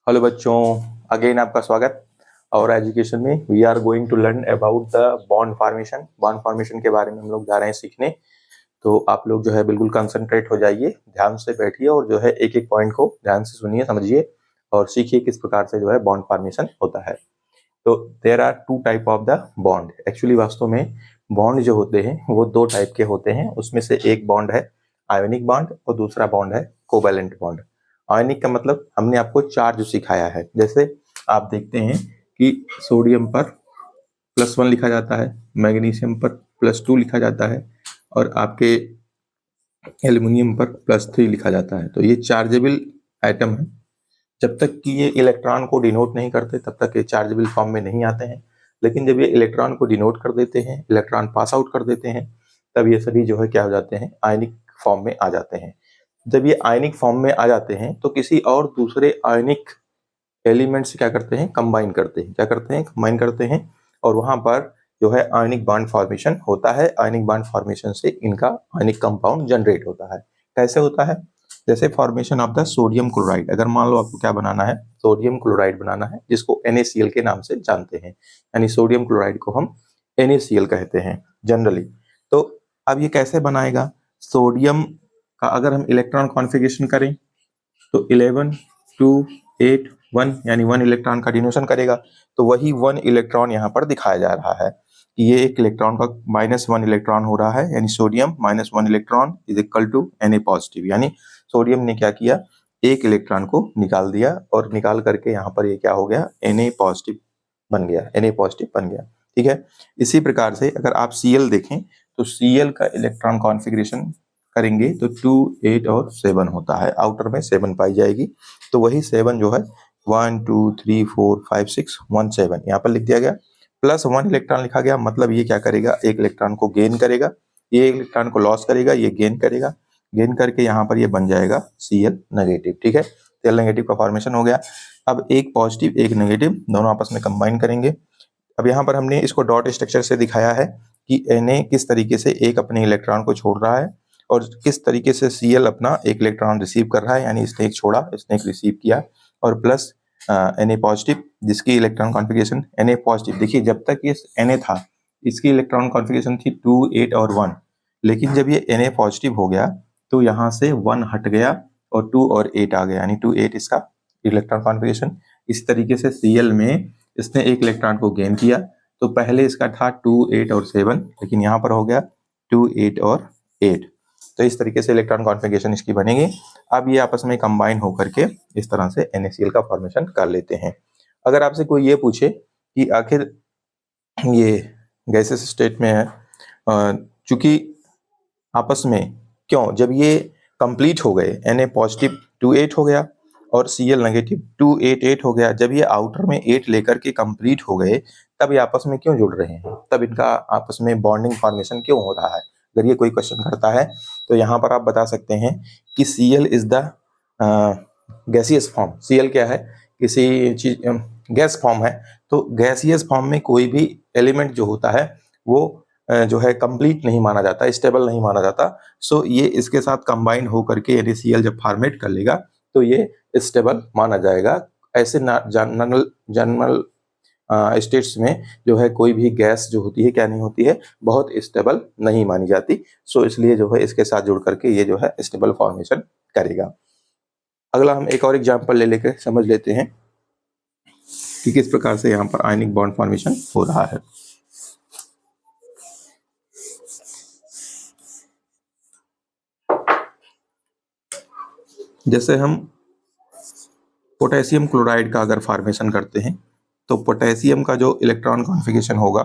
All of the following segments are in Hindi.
हेलो बच्चों, अगेन आपका स्वागत। और एजुकेशन में we are going to learn about the bond formation. Bond formation के बारे में हम लोग जा रहे हैं सीखने। तो आप लोग जो है बिल्कुल कंसंट्रेट हो जाइए, ध्यान से बैठिए और जो है एक एक पॉइंट को ध्यान से सुनिए, समझिए और सीखिए किस प्रकार से जो है बॉन्ड फॉर्मेशन होता है। तो there are two type of the bond. Actually वास्तव में बॉन्ड जो होते हैं वो दो टाइप के होते हैं। उसमें से एक बॉन्ड है आयोनिक बॉन्ड और दूसरा बॉन्ड है कोवैलेंट बॉन्ड। आयोनिक का मतलब हमने आपको चार्ज सिखाया है। जैसे आप देखते हैं कि सोडियम पर +1 लिखा जाता है, मैग्नीशियम पर +2 लिखा जाता है और आपके एल्युमिनियम पर +3 लिखा जाता है। तो ये चार्जेबल आइटम है। जब तक कि ये इलेक्ट्रॉन को डिनोट नहीं करते तब तक ये चार्जेबल फॉर्म में नहीं आते हैं। लेकिन जब ये इलेक्ट्रॉन को डिनोट कर देते हैं, इलेक्ट्रॉन पास आउट कर देते हैं, तब ये सभी जो है क्या हो जाते हैं, आयनिक फॉर्म में आ जाते हैं। जब ये आयनिक फॉर्म में आ जाते हैं तो किसी और दूसरे आयनिक एलिमेंट से क्या करते हैं, कंबाइन करते हैं। क्या करते हैं, कंबाइन करते हैं और वहां पर जो है आयनिक बॉन्ड फॉर्मेशन होता है। आयनिक बॉन्ड फॉर्मेशन से इनका आयनिक कंपाउंड जनरेट होता है। कैसे होता है? जैसे formation of the sodium chloride. अगर मान लो आपको क्या बनाना है, सोडियम क्लोराइड बनाना है, जिसको NaCl के नाम से जानते हैं, यानी सोडियम क्लोराइड को हम NaCl कहते हैं जनरली। तो अब ये कैसे बनाएगा? सोडियम का अगर हम इलेक्ट्रॉन कॉन्फ़िगरेशन करें तो 11 2 8 1 यानी 1 इलेक्ट्रॉन का डिनोशन करेगा। तो वही 1 इलेक्ट्रॉन यहाँ पर दिखाया जा रहा है कि ये एक इलेक्ट्रॉन का -1 इलेक्ट्रॉन हो रहा है, यानी sodium -1 electron is equal to Na positive. यानी सोडियम ने क्या किया, एक इलेक्ट्रॉन को निकाल दिया और निकाल करके यहाँ पर ये क्या हो गया, Na पॉजिटिव बन गया, Na पॉजिटिव बन गया। ठीक है। इसी प्रकार से अगर आप Cl देखें तो Cl का इलेक्ट्रॉन कॉन्फ़िगरेशन करेंगे तो 2 8 और 7 होता है। आउटर में 7 पाई जाएगी। तो वही 7 जो है 1 2 3 4 5 6 1 7 यहाँ पर लिख दिया गया। +1 इलेक्ट्रॉन लिखा गया, मतलब ये क्या करेगा, एक इलेक्ट्रॉन को गेन करेगा, ये एक इलेक्ट्रॉन को लॉस करेगा, ये गेन करेगा, गेन करके यहाँ पर ये बन जाएगा Cl नेगेटिव। ठीक है, Cl नेगेटिव का फॉर्मेशन हो गया। अब एक पॉजिटिव एक नेगेटिव दोनों आपस में कंबाइन करेंगे। अब यहाँ पर हमने इसको डॉट स्ट्रक्चर से दिखाया है कि Na किस तरीके से एक अपने इलेक्ट्रॉन को छोड़ रहा है और किस तरीके से Cl अपना एक इलेक्ट्रॉन रिसीव कर रहा है, यानी इसने एक छोड़ा, इसने एक रिसीव किया, और प्लस Na पॉजिटिव जिसकी इलेक्ट्रॉन कॉन्फ़िगरेशन Na पॉजिटिव। देखिए जब तक ये Na था इसकी इलेक्ट्रॉन कॉन्फ़िगरेशन थी 2 8 और 1, लेकिन जब ये Na पॉजिटिव हो गया तो यहाँ से 1 हट गया और 2 और 8 आ गया, यानी 2 8 इसका इलेक्ट्रॉन कॉन्फ़िगरेशन। इस तरीके से Cl में इसने एक इलेक्ट्रॉन को गेन किया। तो पहले इसका था 2 8 और 7, लेकिन यहाँ पर हो गया 2 8 और 8। तो इस तरीके से इलेक्ट्रॉन कॉन्फ़िगरेशन इसकी बनेगी। अब ये आपस में कंबाइन होकर के इस तरह से NaCl का फॉर्मेशन कर लेते हैं। अगर आपसे कोई ये पूछे कि आखिर ये गैसेस स्टेट में है, चूंकि आपस में क्यों, जब ये कंप्लीट हो गए, Na पॉजिटिव 2 8 हो गया और Cl नेगेटिव 2 8 8 हो गया, जब ये आउटर में 8 लेकर के कंप्लीट हो गए तब ये आपस में क्यों जुड़ रहे हैं, तब इनका आपस में बॉन्डिंग फॉर्मेशन क्यों हो रहा है? अगर ये कोई क्वेश्चन करता है तो यहाँ पर आप बता सकते हैं कि Cl is the gaseous form. Cl क्या है, किसी चीज गैस फॉर्म है। तो गैसियस फॉर्म में कोई भी एलिमेंट जो होता है वो जो है कंप्लीट नहीं माना जाता, स्टेबल नहीं माना जाता। सो ये इसके साथ कंबाइन होकर के NaCl जब फॉर्मेट कर लेगा तो ये स्टेबल माना जाएगा। ऐसे जनरल स्टेट्स में जो है कोई भी गैस जो होती है क्या नहीं होती है, बहुत स्टेबल नहीं मानी जाती। सो इसलिए जो है इसके साथ जुड़ करके ये जो है स्टेबल फॉर्मेशन करेगा। अगला हम एक और एग्जांपल ले लेकर समझ लेते हैं कि किस प्रकार से यहाँ पर आयनिक बॉन्ड फॉर्मेशन हो रहा है। जैसे हम पोटेशियम क्लोराइड का अगर फॉर्मेशन करते हैं तो पोटेशियम का जो इलेक्ट्रॉन कॉन्फ़िगरेशन होगा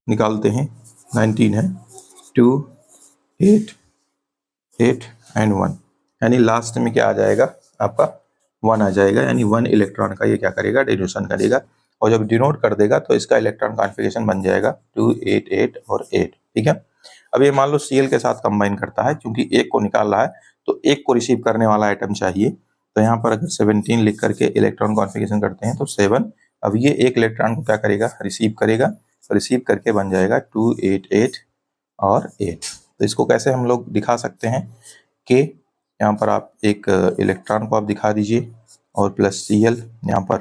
निकालते हैं, 19 है, 2 8 8 एंड 1, यानी लास्ट में क्या आ जाएगा आपका 1 आ जाएगा, यानी 1 इलेक्ट्रॉन का ये क्या करेगा, डिनोशन करेगा। और जब डिनोट कर देगा तो इसका इलेक्ट्रॉन कॉन्फ़िगरेशन बन जाएगा 2 8 8 और 8। ठीक है। अब ये मान लो Cl के साथ कंबाइन करता है, क्योंकि एक को निकाल रहा है तो एक को रिसीव करने वाला आइटम चाहिए। तो यहाँ पर अगर 17 लिख करके इलेक्ट्रॉन कॉन्फ़िगरेशन करते हैं तो 7। अब ये एक इलेक्ट्रॉन को क्या करेगा, रिसीव करेगा, तो रिसीव करके बन जाएगा 2 8 8 और 8। तो इसको कैसे हम लोग दिखा सकते हैं कि यहाँ पर आप एक इलेक्ट्रॉन को आप दिखा दीजिए, और प्लस Cl यहाँ पर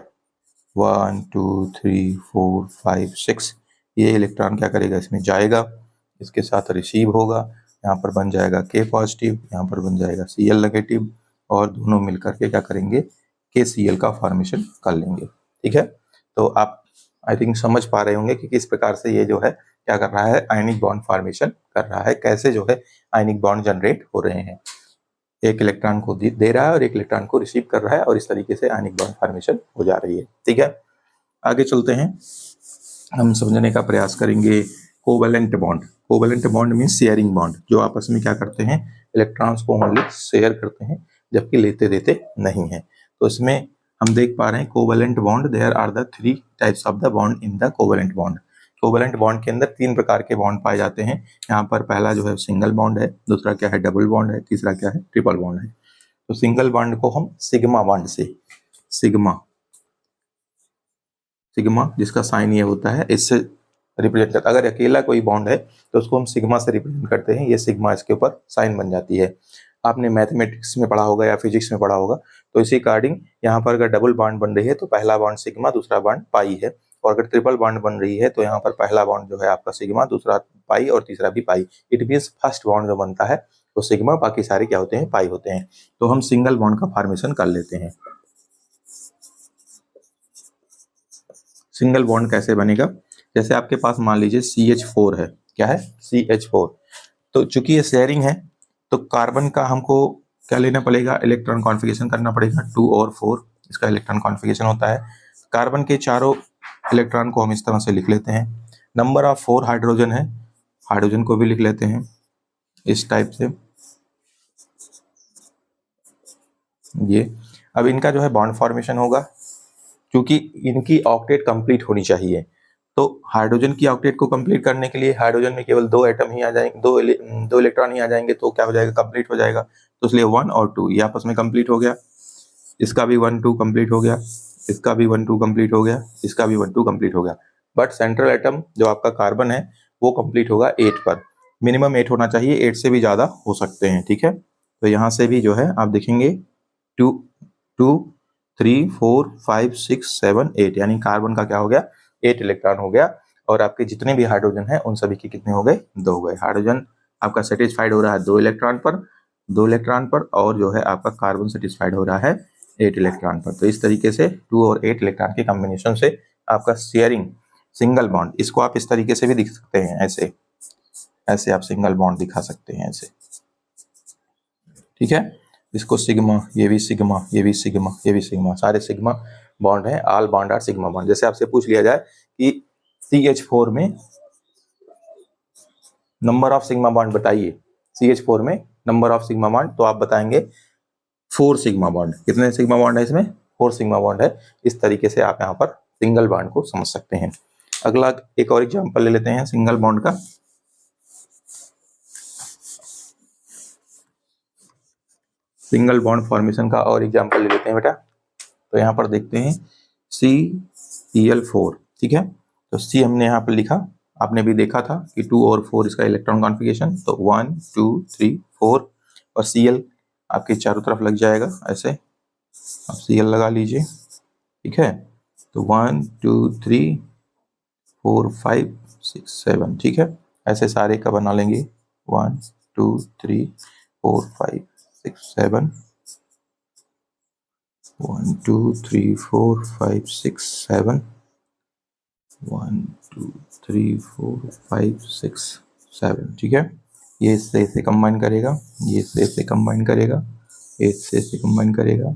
1 2 3 4 5 6 ये इलेक्ट्रॉन क्या करेगा, इसमें जाएगा, इसके साथ रिसीव होगा, यहाँ पर बन जाएगा K पॉजिटिव, यहाँ पर बन जाएगा Cl नेगेटिव और दोनों मिलकर के क्या करेंगे, KCl का फॉर्मेशन कर लेंगे। ठीक है, तो आप आई थिंक समझ पा रहे होंगे कि किस प्रकार से ये जो है क्या कर रहा है, आयनिक बॉन्ड फॉर्मेशन कर रहा है, कैसे जो है आयनिक बॉन्ड जनरेट हो रहे हैं। एक इलेक्ट्रॉन को दे रहा है और एक इलेक्ट्रॉन को रिसीव कर रहा है और इस तरीके से आयनिक बॉन्ड फॉर्मेशन हो जा रही है। ठीक है, आगे चलते हैं, हम समझने का प्रयास करेंगे covalent bond. Covalent bond means sharing bond, जो आपस में क्या करते हैं, इलेक्ट्रॉन्स को ओनली शेयर करते हैं जबकि लेते देते नहीं है। तो इसमें हम देख पा रहे हैं covalent bond, there are the 3 types of the bond in the covalent bond. Covalent bond के अंदर 3 प्रकार के बॉन्ड पाए जाते हैं। यहाँ पर पहला जो है सिंगल बॉन्ड है, दूसरा क्या है डबल बॉन्ड है, तीसरा क्या है ट्रिपल बॉन्ड है। तो सिंगल बॉन्ड को हम सिग्मा बॉन्ड से, सिग्मा जिसका साइन ये होता है, इससे रिप्रेजेंट करता है। अगर अकेला कोई बॉन्ड है तो उसको हम सिग्मा से रिप्रेजेंट करते हैं, ये सिग्मा इसके ऊपर साइन बन जाती है। आपने मैथमेटिक्स में पढ़ा होगा या फिजिक्स में पढ़ा होगा, तो इसी अकॉर्डिंग यहाँ पर अगर डबल बॉन्ड बन रही है तो पहला बॉन्ड सिग्मा, दूसरा बॉन्ड पाई है, और अगर ट्रिपल बॉन्ड बन रही है तो यहाँ पर पहला बॉन्ड जो है आपका सिग्मा, दूसरा पाई और तीसरा भी पाई। इट मीन्स फर्स्ट बॉन्ड जो बनता है वो सिग्मा, बाकी सारे क्या होते हैं, पाई होते हैं। तो हम सिंगल बॉन्ड का फॉर्मेशन कर लेते हैं। सिंगल बॉन्ड कैसे बनेगा, जैसे आपके पास मान लीजिए CH4 है, क्या है CH4, तो चूंकि ये शेयरिंग है तो कार्बन का हमको क्या लेना पड़ेगा, इलेक्ट्रॉन कॉन्फ़िगरेशन करना पड़ेगा। 2 और 4 इसका इलेक्ट्रॉन कॉन्फ़िगरेशन होता है। कार्बन के चारों इलेक्ट्रॉन को हम इस तरह से लिख लेते हैं। नंबर ऑफ 4 हाइड्रोजन है, हाइड्रोजन को भी लिख लेते हैं इस टाइप से। ये अब इनका जो है बॉन्ड फॉर्मेशन होगा, क्योंकि इनकी ऑक्टेट कंप्लीट होनी चाहिए। तो हाइड्रोजन की ऑक्टेट को कंप्लीट करने के लिए हाइड्रोजन में केवल 2 एटम ही आ जाएंगे, दो इलेक्ट्रॉन ही आ जाएंगे, तो क्या हो जाएगा, कंप्लीट हो जाएगा। तो इसलिए 1 और 2 ये आपस में कंप्लीट हो गया, इसका भी 1 2 कंप्लीट हो गया, इसका भी 1 2 कंप्लीट हो गया, इसका भी 1 2 कंप्लीट हो गया। बट सेंट्रल एटम जो आपका कार्बन है वो कंप्लीट होगा 8 पर, मिनिमम 8 होना चाहिए, 8 से भी ज्यादा हो सकते हैं। ठीक है, तो यहाँ से भी जो है आप देखेंगे 2 2 3 4 5 6 7 8, यानी कार्बन का क्या हो गया, 8 इलेक्ट्रॉन हो गया। और आपके जितने भी हाइड्रोजन हैं उन सभी के कितने हो गए, 2 हो गए। हाइड्रोजन आपका सेटिस्फाइड हो रहा है 2 इलेक्ट्रॉन पर, और जो है आपका कार्बन सेटिस्फाइड हो रहा है 8 इलेक्ट्रॉन पर। तो इस तरीके से 2 और 8 इलेक्ट्रॉन के कॉम्बिनेशन से आपका शेयरिंग सिंगल बॉन्ड, इसको आप इस तरीके से भी दिख सकते हैं, ऐसे ऐसे आप सिंगल बॉन्ड दिखा सकते हैं ऐसे। ठीक है, इसको सिग्मा, ये भी सिग्मा, ये भी सिग्मा, ये भी सिग्मा, सारे सिग्मा बॉन्ड हैं, all bond are sigma bond. जैसे आपसे पूछ लिया जाए कि CH4 में नंबर ऑफ सिग्मा बॉन्ड बताइए, CH4 में नंबर ऑफ सिग्मा बॉन्ड, तो आप बताएंगे 4 सिग्मा बॉन्ड। कितने सिग्मा बॉन्ड है इसमें, 4 सिग्मा बॉन्ड है। इस तरीके से आप यहाँ पर सिंगल बॉन्ड को समझ सकते हैं। अगला एक और एग्जाम्पल ले लेते हैं सिंगल बॉन्ड का। सिंगल बॉन्ड फॉर्मेशन का और एग्जाम्पल ले लेते हैं बेटा। तो यहाँ पर देखते हैं CCl4, ठीक है, तो C हमने यहाँ पर लिखा, आपने भी देखा था कि 2 और 4 इसका इलेक्ट्रॉन कॉन्फ़िगरेशन, तो 1 2 3 4 और Cl आपके चारों तरफ लग जाएगा ऐसे, आप Cl लगा लीजिए। ठीक है, तो 1 2 3 4 5 6 7, ठीक है, ऐसे सारे का बना लेंगे 1 2 3 4 5 6 7, 1 2 3 4 5 6 7, 1 2 3 4 5 6 7, ठीक है। ये इससे इसे कंबाइन करेगा, ये इससे इसे कंबाइन करेगा, ये इससे इसे कंबाइन करेगा,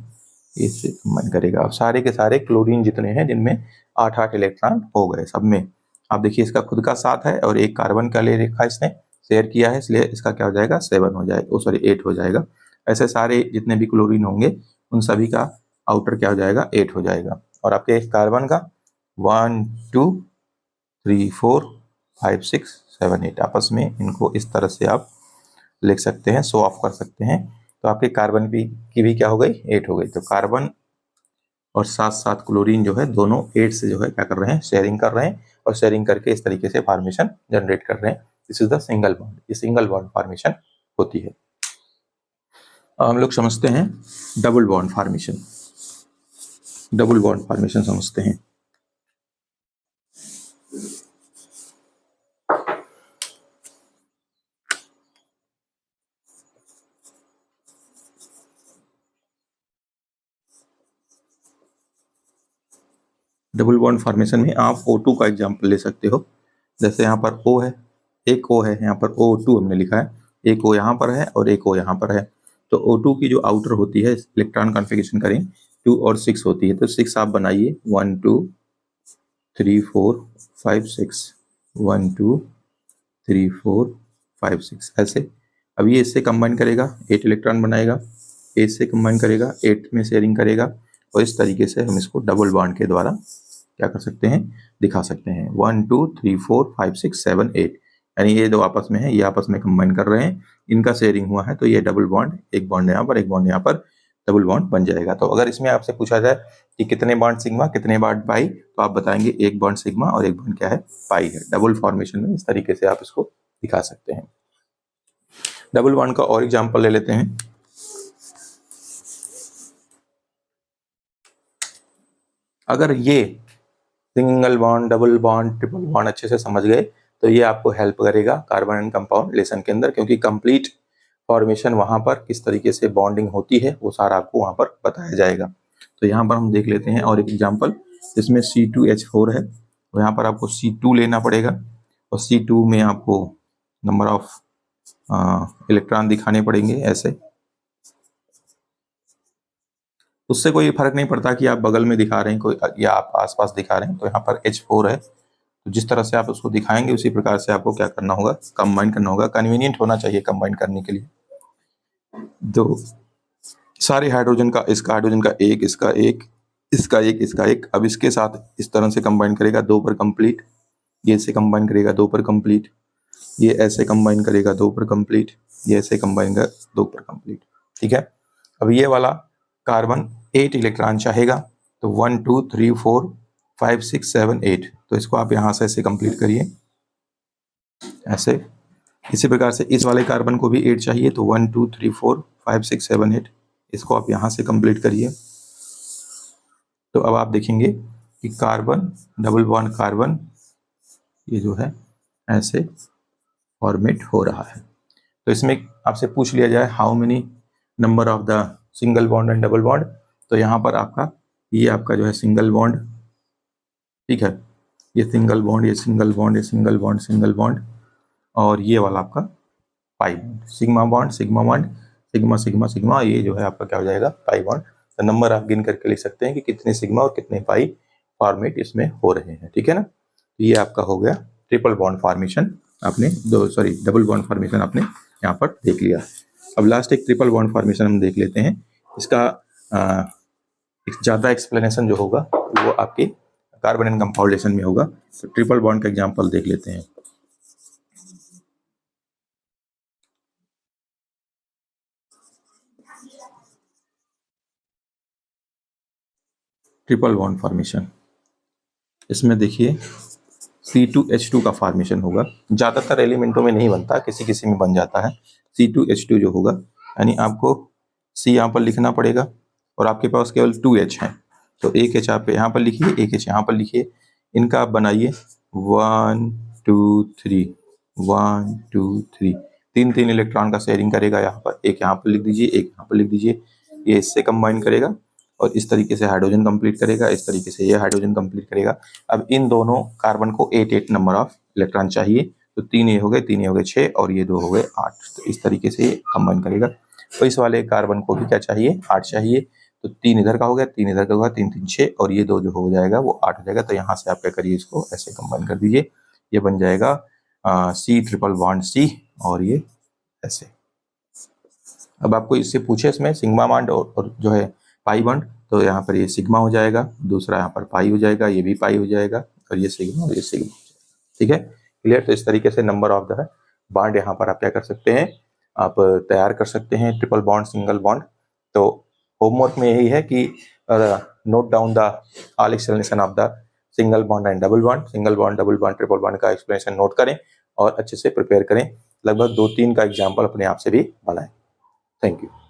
ये इससे कंबाइन करेगा। अब सारे के सारे क्लोरीन जितने हैं जिनमें 8 इलेक्ट्रॉन हो गए सब में। आप देखिए इसका खुद का 7 है और एक कार्बन का ले रखा इसने, शेयर किया है, इसलिए इसका क्या हो जाएगा, 7 हो जाएगा, सॉरी 8 हो जाएगा। ऐसे सारे जितने भी क्लोरीन होंगे उन सभी का आउटर क्या हो जाएगा, 8 हो जाएगा। और आपके कार्बन का 1 2 3 4 5 6 7 8, आपस में इनको इस तरह से आप लिख सकते हैं, शो ऑफ कर सकते हैं। तो आपके कार्बन की भी क्या हो गई, 8 हो गई। तो कार्बन और साथ साथ क्लोरीन जो है दोनों 8 से जो है क्या कर रहे हैं, शेयरिंग कर रहे हैं, और शेयरिंग करके इस तरीके से फॉर्मेशन जनरेट कर रहे हैं। This is the single bond, ये सिंगल बॉन्ड फॉर्मेशन होती है। अब हम लोग समझते हैं double bond formation. Double bond formation समझते हैं। डबल बॉन्ड फॉर्मेशन में आप O2 का एग्जांपल ले सकते हो। जैसे यहाँ पर O है, एक O है, यहाँ पर O2 हमने लिखा है, एक O यहाँ पर है और एक O यहाँ पर है। तो O2 की जो आउटर होती है, इलेक्ट्रॉन कॉन्फ़िगरेशन करें 2 और 6 होती है, तो 6 आप बनाइए 1 2 3 4 5 6 1 2 3 4 5 6 ऐसे। अब ये इससे कंबाइन करेगा 8 इलेक्ट्रॉन बनाएगा, 8 से कंबाइन करेगा 8 में शेयरिंग करेगा, और इस तरीके से हम इसको डबल बॉन्ड के द्वारा क्या कर सकते हैं, दिखा सकते हैं। 1 2 3 4 5 6 7 8, यानी ये दो आपस में है, ये आपस में कंबाइन कर रहे हैं, इनका शेयरिंग हुआ है, तो ये डबल बॉन्ड, एक बॉन्ड यहाँ पर, एक बॉन्ड यहाँ पर, डबल बॉन्ड बन जाएगा। तो अगर इसमें आपसे पूछा जाए कि कितने बॉन्ड सिग्मा कितने बॉन्ड पाई, तो आप बताएंगे एक बॉन्ड सिग्मा और एक बॉन्ड क्या है, पाई है। डबल फॉर्मेशन में इस तरीके से आप इसको दिखा सकते हैं। डबल बॉन्ड का और एग्जांपल ले लेते हैं। अगर ये single bond, double bond, triple bond अच्छे से समझ गए तो ये आपको हेल्प करेगा कार्बन एंड कंपाउंड रिलेशन के अंदर, क्योंकि कंप्लीट फॉर्मेशन वहां पर किस तरीके से बॉन्डिंग होती है वो सारा आपको वहां पर बताया जाएगा। तो यहाँ पर हम देख लेते हैं और एक एग्जांपल, जिसमें C2H4 है, तो यहाँ पर आपको C2 लेना पड़ेगा, और C2 में आपको नंबर ऑफ इलेक्ट्रॉन दिखाने पड़ेंगे ऐसे। उससे कोई फर्क नहीं पड़ता कि आप बगल में दिखा रहे हैं कोई या आप आसपास दिखा रहे हैं। तो यहाँ पर H4 है, तो जिस तरह से आप उसको दिखाएंगे उसी प्रकार से आपको क्या करना होगा, कंबाइन करना होगा। कन्वीनियंट होना चाहिए कंबाइन करने के लिए। तो सारे हाइड्रोजन का, इसका हाइड्रोजन का एक, इसका एक, इसका एक, इसका एक, अब इसके साथ इस तरह से कंबाइन करेगा 2 पर कंप्लीट, ये ऐसे कंबाइन करेगा 2 पर कंप्लीट, ये ऐसे कंबाइन करेगा 2 पर कंप्लीट, ये ऐसे कंबाइन कर 2 पर कंप्लीट। ठीक है। अब ये वाला कार्बन 8 इलेक्ट्रॉन चाहेगा, तो 1 2 3 4 5 6 7 8, तो इसको आप यहाँ से ऐसे कंप्लीट करिए ऐसे। इसी प्रकार से इस वाले कार्बन को भी 8 चाहिए, तो 1 2 3 4 5 6 7 8, इसको आप यहाँ से कंप्लीट करिए। तो अब आप देखेंगे कि कार्बन, डबल बॉन्ड कार्बन, ये जो है ऐसे फॉर्मेट हो रहा है। तो इसमें आपसे पूछ लिया जाए how many number of the single bond and double bond, तो यहाँ पर आपका ये आपका जो है सिंगल बॉन्ड, ठीक है, ये सिंगल बॉन्ड, ये सिंगल बॉन्ड, ये सिंगल बॉन्ड, सिंगल बॉन्ड, और ये वाला आपका pi bond, sigma bond, sigma bond, sigma sigma sigma, ये जो है आपका क्या हो जाएगा, पाई बॉन्ड। तो नंबर आप गिन करके लिख सकते हैं कि कितने सिग्मा और कितने पाई फॉर्मेट इसमें हो रहे हैं। ठीक है ना। ये आपका हो गया ट्रिपल बॉन्ड फॉर्मेशन, आपने डबल बॉन्ड फॉर्मेशन आपने यहाँ पर देख लिया। अब लास्ट एक ट्रिपल बॉन्ड फॉर्मेशन हम देख लेते हैं। इसका ज़्यादा एक्सप्लेनेशन जो होगा वो आपके कार्बन एंड कंपाउंड रिलेशन में होगा। तो ट्रिपल बॉन्ड का एग्जांपल देख लेते हैं। ट्रिपल बॉन्ड फॉर्मेशन, इसमें देखिए C2H2 का फॉर्मेशन होगा। ज़्यादातर एलिमेंटों में नहीं बनता, किसी किसी में बन जाता है। C2H2 जो होगा, यानी आपको C यहाँ पर लिखना पड़ेगा और आपके पास केवल 2H है, तो एक H आप यहाँ पर लिखिए, एक H यहाँ पर लिखिए। इनका आप बनाइए 1 2 3 1 2 3, 3 इलेक्ट्रॉन का शेयरिंग करेगा यहाँ पर। एक यहाँ पर लिख दीजिए, एक यहाँ पर लिख दीजिए। ये इससे कंबाइन करेगा और इस तरीके से हाइड्रोजन कंप्लीट करेगा, इस तरीके से ये हाइड्रोजन कंप्लीट करेगा। अब इन दोनों कार्बन को 8 नंबर ऑफ इलेक्ट्रॉन चाहिए, तो 3 ये हो गए, 3 ये हो गए 6, और ये 2 हो गए 8। तो इस तरीके से ये कंबाइन करेगा। तो इस वाले कार्बन को भी क्या चाहिए, 8 चाहिए, तो 3 इधर का हो गया, 3 इधर का होगा, 3 3 6, और ये 2 जो हो जाएगा वो 8 हो जाएगा। तो यहाँ से आप क्या करिए, इसको ऐसे कंबाइन कर दीजिए, ये बन जाएगा C ट्रिपल बॉन्ड C, और ये ऐसे। अब आपको इससे पूछे इसमें सिग्मा बॉन्ड और जो है पाई बॉन्ड, तो यहाँ पर ये सिग्मा हो जाएगा, दूसरा यहाँ पर पाई हो जाएगा, ये भी पाई हो जाएगा, और ये सिग्मा और ये सिग्मा हो जाएगा। ठीक है, क्लियर। तो इस तरीके से नंबर ऑफ द बॉन्ड यहाँ पर आप क्या कर सकते हैं, आप तैयार कर सकते हैं, ट्रिपल बॉन्ड, सिंगल बॉन्ड। तो होमवर्क में यही है कि note down the all explanation of the single bond and double bond, single bond, double bond, triple bond का एक्सप्लेनेशन नोट करें और अच्छे से प्रिपेयर करें। लगभग 2-3 का एग्जाम्पल अपने आप से भी बनाएं। Thank you.